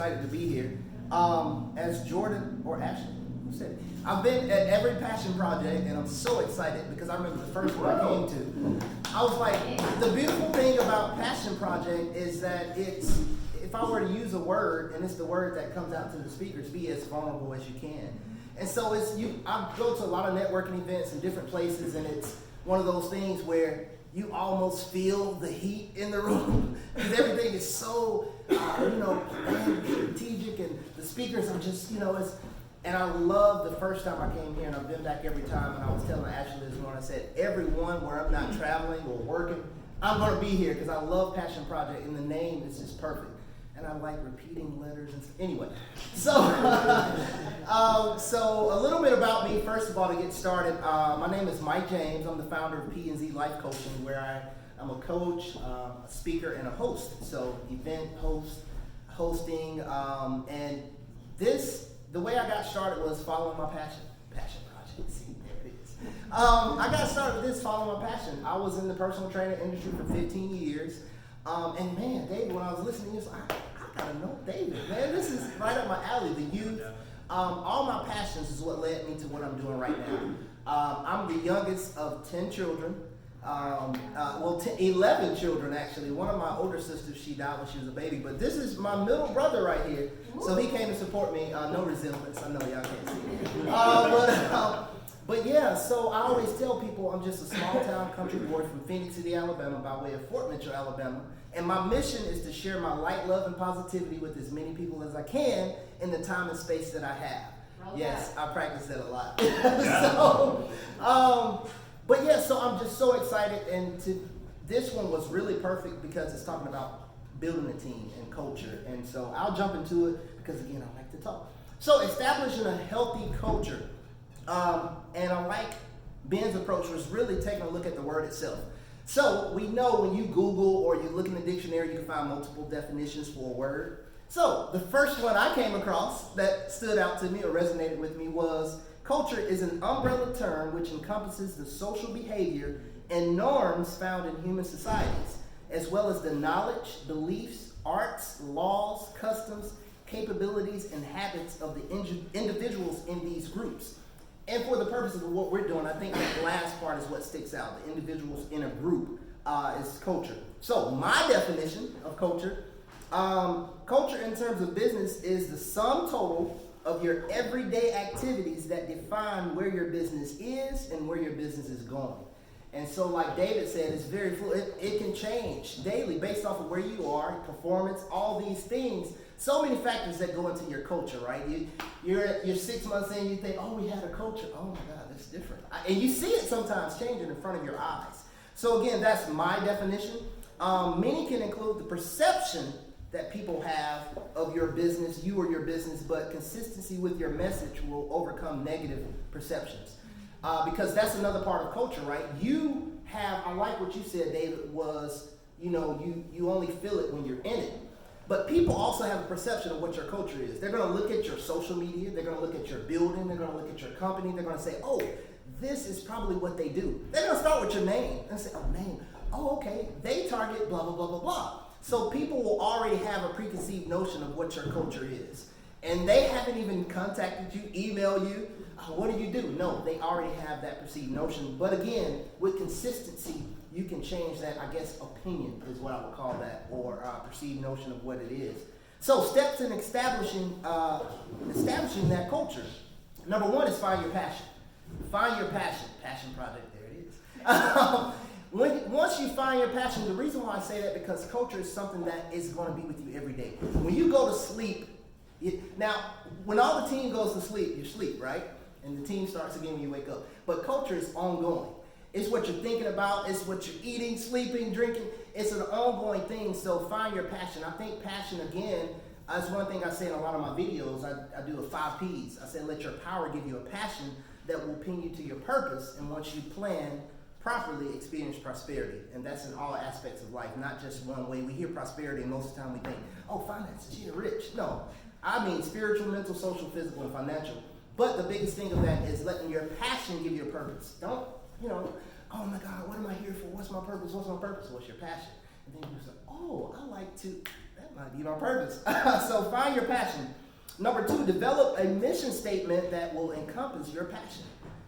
excited to be here. As Jordan or Ashley said, I've been at every passion project, and I'm so excited because I remember the first one I came to. I was like, the beautiful thing about passion project is that it's, if I were to use a word, and it's the word that comes out to the speakers, be as vulnerable as you can. And so I go to a lot of networking events in different places, and it's one of those things where you almost feel the heat in the room because everything is so, strategic, and the speakers are just, and I love the first time I came here, and I've been back every time, and I was telling Ashley this morning, I said, every one where I'm not traveling or working, I'm going to be here because I love Passion Project, and the name is just perfect. And I like repeating letters and stuff. Anyway, so a little bit about me. First of all, to get started, my name is Mike James. I'm the founder of P&Z Life Coaching, where I'm a coach, a speaker, and a host. So event hosting, and the way I got started was following my passion project. See, there it is. I got started with this following my passion. I was in the personal training industry for 15 years. And man, David, when I was listening to this, I gotta know David, man. This is right up my alley, the youth. All my passions is what led me to what I'm doing right now. I'm the youngest of 10 children. 11 children actually. One of my older sisters, she died when she was a baby, but this is my middle brother right here. So he came to support me. No resemblance, I know y'all can't see. But yeah, so I always tell people I'm just a small town country boy from Phoenix City, Alabama, by way of Fort Mitchell, Alabama. And my mission is to share my light, love, and positivity with as many people as I can in the time and space that I have. Yes, I practice that a lot. So I'm just so excited, and this one was really perfect because it's talking about building a team and culture. And so I'll jump into it because, again, I like to talk. So establishing a healthy culture. And I like Ben's approach was really taking a look at the word itself. So we know when you Google or you look in the dictionary, you can find multiple definitions for a word. So the first one I came across that stood out to me or resonated with me was culture is an umbrella term which encompasses the social behavior and norms found in human societies, as well as the knowledge, beliefs, arts, laws, customs, capabilities, and habits of the individuals in these groups. And for the purposes of what we're doing, I think the last part is what sticks out. The individuals in a group is culture. So my definition of culture, culture in terms of business is the sum total of your everyday activities that define where your business is and where your business is going. And so like David said, it's very fluid. It can change daily based off of where you are, performance, all these things. So many factors that go into your culture, right? You're 6 months in, you think, oh, we had a culture. Oh my God, that's different. And you see it sometimes changing in front of your eyes. So again, that's my definition. Many can include the perception that people have of your business, you or your business, but consistency with your message will overcome negative perceptions. Because that's another part of culture, right? I like what you said, David, was, you only feel it when you're in it. But people also have a perception of what your culture is. They're going to look at your social media. They're going to look at your building. They're going to look at your company. They're going to say, oh, this is probably what they do. They're going to start with your name and say, oh, name. Oh, okay. They target blah, blah, blah, blah, blah. So people will already have a preconceived notion of what your culture is. And they haven't even contacted you, emailed you. What do you do? No, they already have that perceived notion. But again, with consistency, you can change that, I guess, opinion is what I would call that, or perceived notion of what it is. So steps in establishing that culture. Number one is find your passion. Find your passion. Passion project, there it is. Once you find your passion, the reason why I say that, because culture is something that is going to be with you every day. When you go to sleep, now, when all the team goes to sleep, you sleep, right? And the team starts again when you wake up. But culture is ongoing. It's what you're thinking about. It's what you're eating, sleeping, drinking. It's an ongoing thing, so find your passion. I think passion, again, is one thing I say in a lot of my videos. I do the 5 Ps. I say let your power give you a passion that will pin you to your purpose, and once you plan properly, experience prosperity. And that's in all aspects of life, not just one way. We hear prosperity, and most of the time we think, oh, finances, you're rich. No, I mean spiritual, mental, social, physical, and financial. But the biggest thing of that is letting your passion give you a purpose. Don't, oh my God, what am I here for? What's my purpose? What's my purpose? What's your passion? And then you say, oh, I like to, that might be my purpose. So find your passion. Number 2, develop a mission statement that will encompass your passion.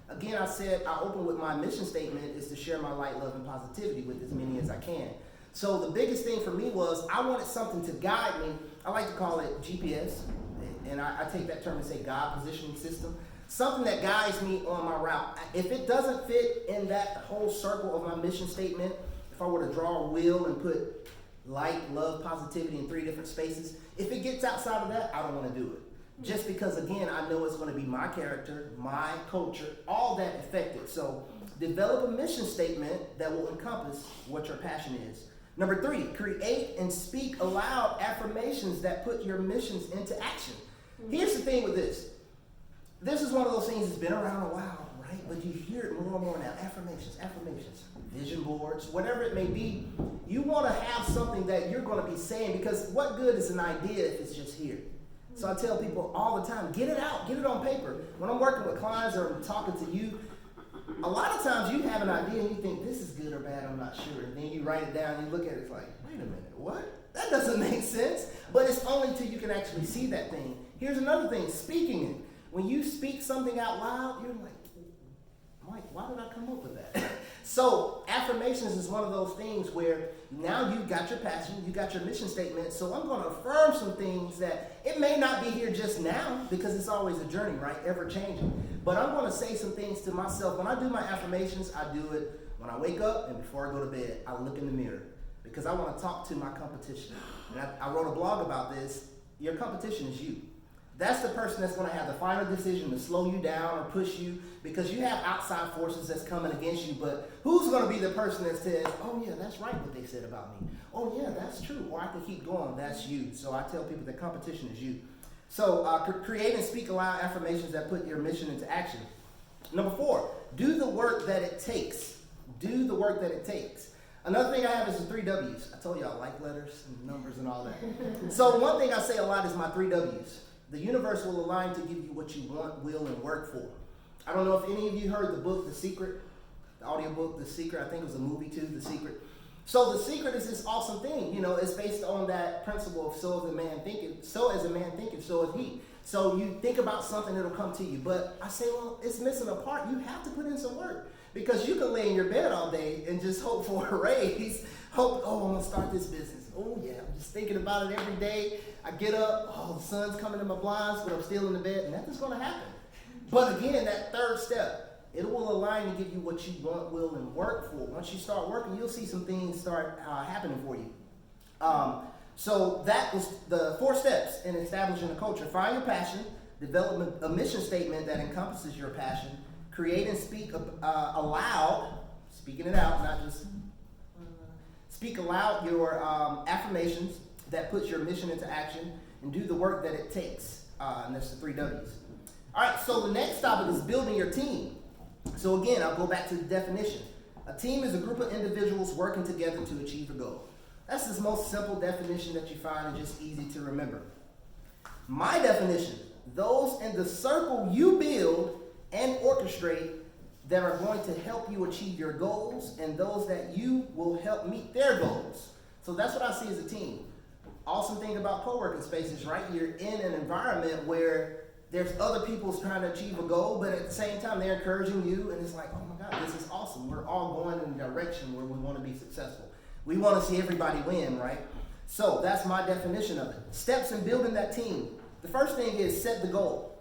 Again, I open with my mission statement is to share my light, love, and positivity with as many as I can. So the biggest thing for me was I wanted something to guide me. I like to call it GPS, and I take that term and say God positioning system. Something that guides me on my route. If it doesn't fit in that whole circle of my mission statement, if I were to draw a wheel and put light, love, positivity in 3 different spaces, if it gets outside of that, I don't want to do it. Just because, again, I know it's going to be my character, my culture, all that affected. So develop a mission statement that will encompass what your passion is. Number 3, create and speak aloud affirmations that put your missions into action. Here's the thing with this. This is one of those things that's been around a while, right? But you hear it more and more now. Affirmations, vision boards, whatever it may be. You want to have something that you're going to be saying, because what good is an idea if it's just here? So I tell people all the time, get it out, get it on paper. When I'm working with clients or I'm talking to you, a lot of times you have an idea and you think this is good or bad, I'm not sure. And then you write it down and you look at it, it's like, wait a minute, what? That doesn't make sense. But it's only until you can actually see that thing. Here's another thing, speaking it. When you speak something out loud, you're like, Mike, why did I come up with that? So affirmations is one of those things where now you got your passion, you got your mission statement. So I'm going to affirm some things that it may not be here just now, because it's always a journey, right? Ever changing. But I'm going to say some things to myself. When I do my affirmations, I do it when I wake up and before I go to bed. I look in the mirror because I want to talk to my competition. And I wrote a blog about this. Your competition is you. That's the person that's going to have the final decision to slow you down or push you, because you have outside forces that's coming against you. But who's going to be the person that says, oh yeah, that's right what they said about me. Oh yeah, that's true. Or I can keep going. That's you. So I tell people the competition is you. So create and speak aloud affirmations that put your mission into action. Number 4, do the work that it takes. Do the work that it takes. Another thing I have is the 3 W's. I told you I like letters and numbers and all that. So one thing I say a lot is my 3 W's. The universe will align to give you what you want, will, and work for. I don't know if any of you heard the book, The Secret, the audiobook, The Secret. I think it was a movie too, The Secret. So The Secret is this awesome thing. You know, it's based on that principle of so as a man thinketh, so is he. So you think about something, it'll come to you. But I say, well, it's missing a part. You have to put in some work, because you can lay in your bed all day and just hope for a raise. Hope, oh, I'm going to start this business. Oh, yeah, I'm just thinking about it every day. I get up, oh, the sun's coming in my blinds, but I'm still in the bed. Nothing's going to happen. But again, that 3rd step, it will align to give you what you want, will, and work for. Once you start working, you'll see some things start happening for you. So that was the 4 steps in establishing a culture. Find your passion, develop a mission statement that encompasses your passion, create and speak aloud, speaking it out, not just speak aloud your affirmations that puts your mission into action, and do the work that it takes. And that's the 3 W's. All right, so the next topic is building your team. So again, I'll go back to the definition. A team is a group of individuals working together to achieve a goal. That's the most simple definition that you find and just easy to remember. My definition, those in the circle you build and orchestrate that are going to help you achieve your goals, and those that you will help meet their goals. So that's what I see as a team. Awesome thing about co-working spaces, right? You're in an environment where there's other people trying to achieve a goal, but at the same time, they're encouraging you, and it's like, oh my God, this is awesome. We're all going in a direction where we want to be successful. We want to see everybody win, right? So that's my definition of it. Steps in building that team. The first thing is set the goal.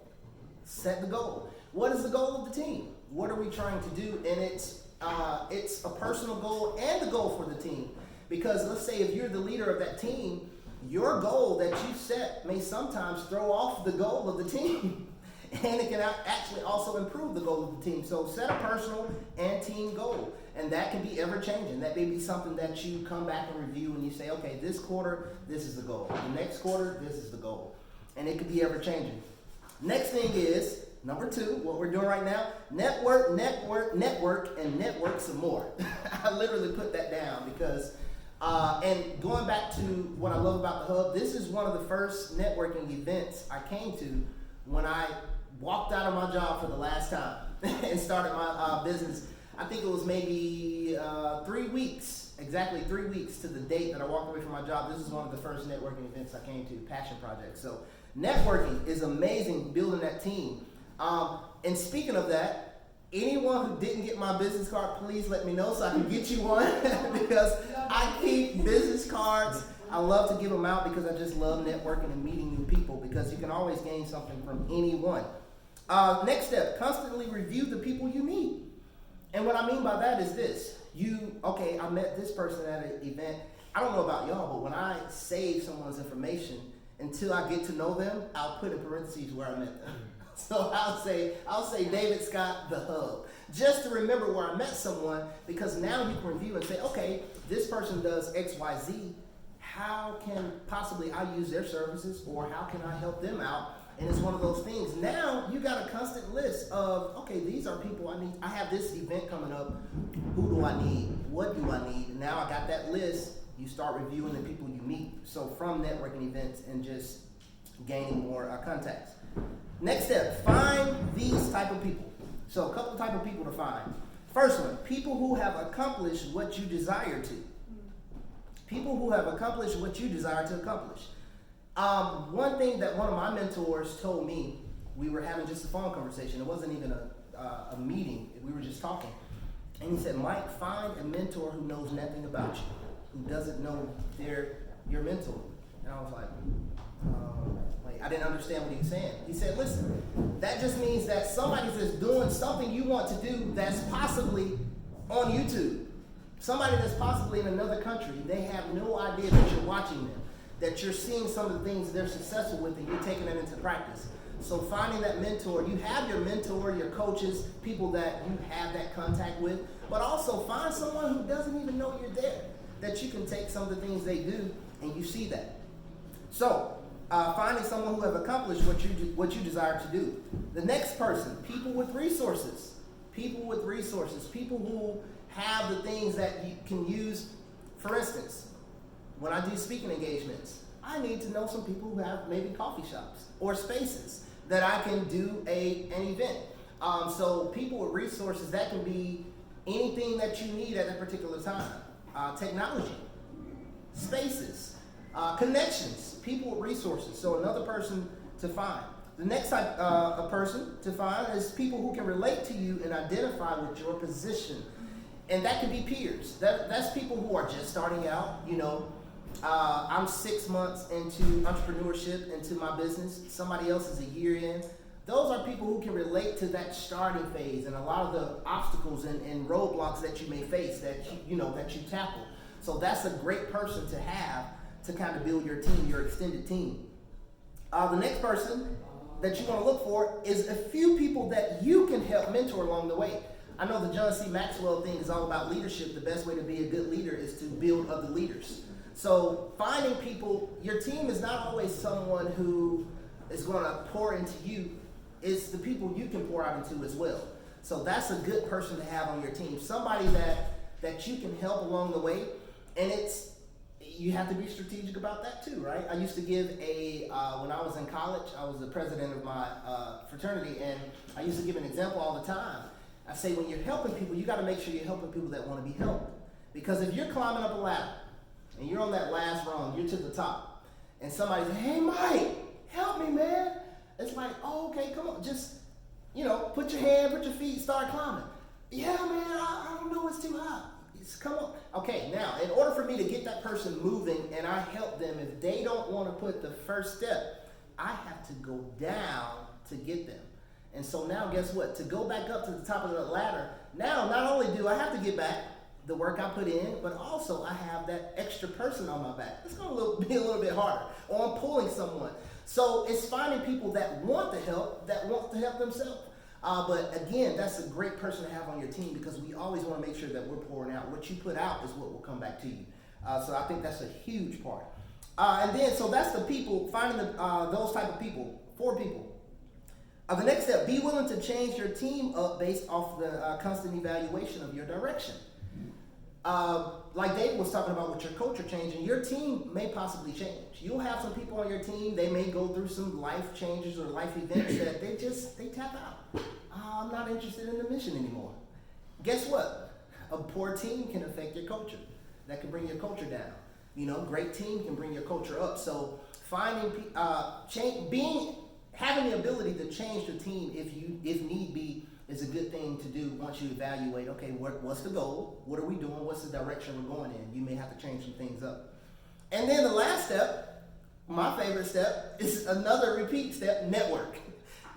Set the goal. What is the goal of the team? What are we trying to do? And it's a personal goal and the goal for the team. Because let's say if you're the leader of that team, your goal that you set may sometimes throw off the goal of the team. And it can actually also improve the goal of the team. So set a personal and team goal. And that can be ever changing. That may be something that you come back and review and you say, okay, this quarter, this is the goal. The next quarter, this is the goal. And it could be ever changing. Next thing is, number 2, what we're doing right now, network, and network some more. I literally put that down because, and going back to what I love about the Hub, this is one of the first networking events I came to when I walked out of my job for the last time and started my business. I think it was maybe 3 weeks exactly 3 weeks to the date that I walked away from my job, this is one of the first networking events I came to, Passion Project. So networking is amazing, building that team. And speaking of that, anyone who didn't get my business card, please let me know so I can get you one because I keep business cards. I love to give them out because I just love networking and meeting new people because you can always gain something from anyone. Next step, constantly review the people you meet. And what I mean by that is this. I met this person at an event. I don't know about y'all, but when I save someone's information, until I get to know them, I'll put in parentheses where I met them. So I'll say David Scott, the Hub, just to remember where I met someone, because now you can review and say, okay, this person does X, Y, Z. How can possibly I use their services, or how can I help them out? And it's one of those things. Now you got a constant list of, okay, these are people I need. I have this event coming up. Who do I need? What do I need? And now I got that list. You start reviewing the people you meet. So from networking events and just gaining more contacts. Next step, find these type of people. So a couple type of people to find. First one, people who have accomplished what you desire to. People who have accomplished what you desire to accomplish. One thing that one of my mentors told me, we were having just a phone conversation. It wasn't even a meeting. We were just talking. And he said, Mike, find a mentor who knows nothing about you, who doesn't know your mentor. And I was like, I didn't understand what he was saying. He said, listen, that just means that somebody's just doing something you want to do that's possibly on YouTube. Somebody that's possibly in another country, they have no idea that you're watching them, that you're seeing some of the things they're successful with and you're taking that into practice. So finding that mentor, you have your mentor, your coaches, people that you have that contact with, but also find someone who doesn't even know you're there, that you can take some of the things they do and you see that. So finding someone who have accomplished what you desire to do. The next person, people with resources, people who have the things that you can use. For instance, when I do speaking engagements, I need to know some people who have maybe coffee shops or spaces that I can do an event. So people with resources, that can be anything that you need at that particular time. Technology, spaces, connections, people with resources. So another person to find. The next type of person to find is people who can relate to you and identify with your position. And that can be peers. That's people who are just starting out. I'm 6 months into entrepreneurship, into my business. Somebody else is a year in. Those are people who can relate to that starting phase and a lot of the obstacles and roadblocks that you may face that you tackle. So that's a great person to have to kind of build your team, your extended team. The next person that you want to look for is a few people that you can help mentor along the way. I know the John C. Maxwell thing is all about leadership. The best way to be a good leader is to build other leaders. So finding people, your team is not always someone who is going to pour into you. It's the people you can pour out into as well. So that's a good person to have on your team. Somebody that you can help along the way. And you have to be strategic about that too, right? I used to give when I was in college, I was the president of my fraternity, and I used to give an example all the time. I say, when you're helping people, you got to make sure you're helping people that want to be helped. Because if you're climbing up a ladder and you're on that last rung, you're to the top, and somebody says, hey, Mike, help me, man. It's like, oh, okay, come on, just, put your hand, put your feet, start climbing. Yeah, man, I don't know, it's too high. Just come on. Okay, now, in order for me to get that person moving and I help them, if they don't want to put the first step, I have to go down to get them. And so now, guess what? To go back up to the top of the ladder, now not only do I have to get back the work I put in, but also I have that extra person on my back. It's going to be a little bit harder. Or I'm pulling someone. So it's finding people that want to help themselves. But again, that's a great person to have on your team, because we always want to make sure that we're pouring out. What you put out is what will come back to you. So I think that's a huge part. And then, so that's the people, finding those type of people, 4 people. The next step, be willing to change your team up based off the constant evaluation of your direction. Like David was talking about with your culture changing, your team may possibly change. You'll have some people on your team, they may go through some life changes or life events that they tap out. I'm not interested in the mission anymore. Guess what? A poor team can affect your culture. that can bring your culture down. You know, great team can bring your culture up. So finding, having the ability to change the team if need be is a good thing to do once you evaluate, okay, what's the goal? What are we doing? What's the direction we're going in? You may have to change some things up. And then the last step, my favorite step, is another repeat step, network.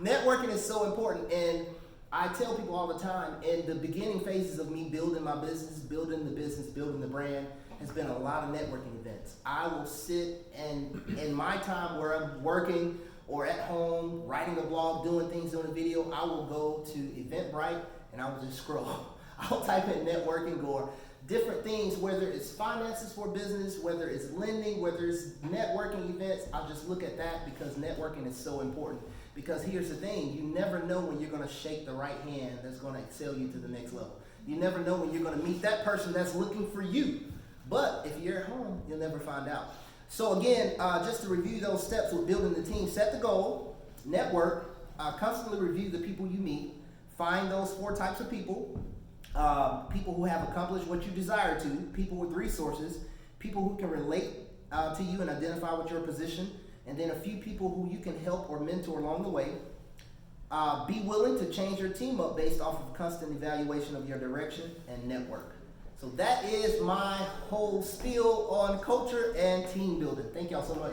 Networking is so important, and I tell people all the time, in the beginning phases of me building my business, building the brand, has been a lot of networking events. I will sit and in my time where I'm working or at home, writing a blog, doing things, doing a video, I will go to Eventbrite and I will just scroll. I'll type in networking or different things, whether it's finances for business, whether it's lending, whether it's networking events. I'll just look at that because networking is so important. Because here's the thing, you never know when you're gonna shake the right hand that's gonna excel you to the next level. You never know when you're gonna meet that person that's looking for you. But if you're at home, you'll never find out. So again, just to review those steps with building the team, set the goal, network, constantly review the people you meet, find those 4 types of people, people who have accomplished what you desire to, people with resources, people who can relate to you and identify with your position, and then a few people who you can help or mentor along the way. Be willing to change your team up based off of constant evaluation of your direction and network. So that is my whole spiel on culture and team building. Thank y'all so much.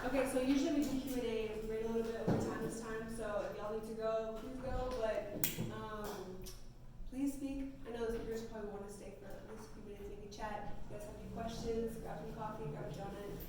Okay, so usually we do Q&A and we ran a little bit over time this time, so if y'all need to go, please go, but please speak. I know the speakers probably want to stay for at least a few minutes, maybe chat. If you guys have any questions, grab some coffee, grab a donut.